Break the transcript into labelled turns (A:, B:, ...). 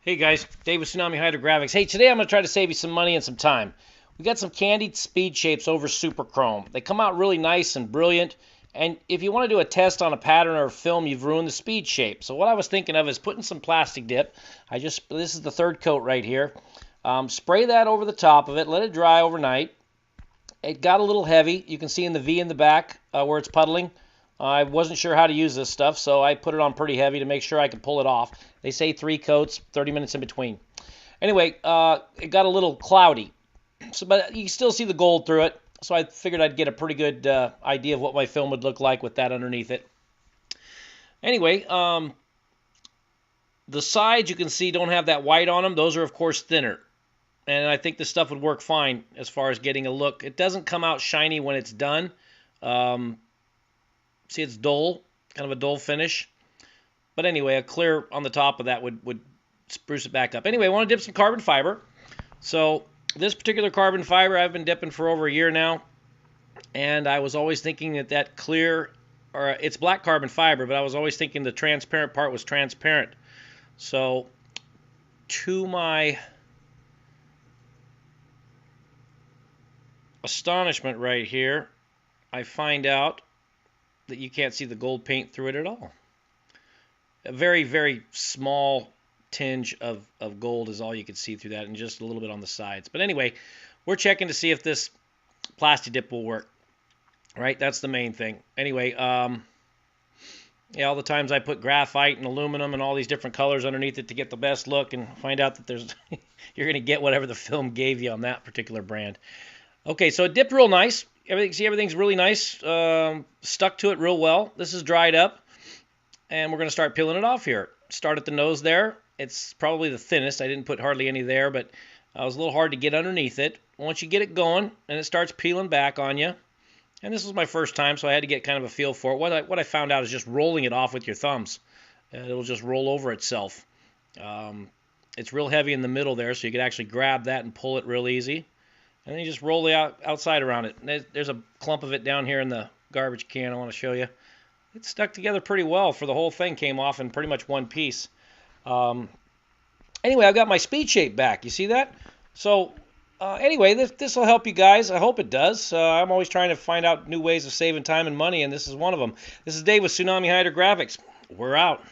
A: Hey guys, Dave with Tsunami Hydrographics. Hey, today I'm going to try to save you some money and some time. We got some candied speed shapes over super chrome. They come out really nice and brilliant, and if you want to do a test on a pattern or a film, you've ruined the speed shape. So what I was thinking of is putting some plastic dip. This is the third coat right here. Spray that over the top of it, let it dry overnight. It got a little heavy. You can see in the V in the back where it's puddling. I wasn't sure how to use this stuff, so I put it on pretty heavy to make sure I could pull it off. They say 3 coats, 30 minutes in between. Anyway, it got a little cloudy, but you can still see the gold through it, so I figured I'd get a pretty good idea of what my film would look like with that underneath it. Anyway, the sides you can see don't have that white on them. Those are, of course, thinner, and I think this stuff would work fine as far as getting a look. It doesn't come out shiny when it's done. See, it's dull, kind of a dull finish. But anyway, a clear on the top of that would spruce it back up. Anyway, I want to dip some carbon fiber. So this particular carbon fiber I've been dipping for over a year now. And I was always thinking that clear, or it's black carbon fiber, but I was always thinking the transparent part was transparent. So to my astonishment right here, I find out that you can't see the gold paint through it at all. A very, very small tinge of gold is all you can see through that, and just a little bit on the sides. But anyway, we're checking to see if this plastic dip will work. Right? That's the main thing. Anyway, yeah, all the times I put graphite and aluminum and all these different colors underneath it to get the best look, and find out that there's you're going to get whatever the film gave you on that particular brand. Okay, so it dipped real nice. Everything's really nice, stuck to it real well. This is dried up, and we're going to start peeling it off here. Start at the nose there. It's probably the thinnest. I didn't put hardly any there, but it was a little hard to get underneath it. Once you get it going, and it starts peeling back on you, and this was my first time, so I had to get kind of a feel for it. What I found out is just rolling it off with your thumbs. It'll just roll over itself. It's real heavy in the middle there, so you can actually grab that and pull it real easy. And then you just roll the outside around it. There's a clump of it down here in the garbage can I want to show you. It's stuck together pretty well, for the whole thing came off in pretty much one piece. Anyway, I've got my speed shape back. You see that? So anyway, this will help you guys. I hope it does. I'm always trying to find out new ways of saving time and money, and this is one of them. This is Dave with Tsunami Hydrographics. We're out.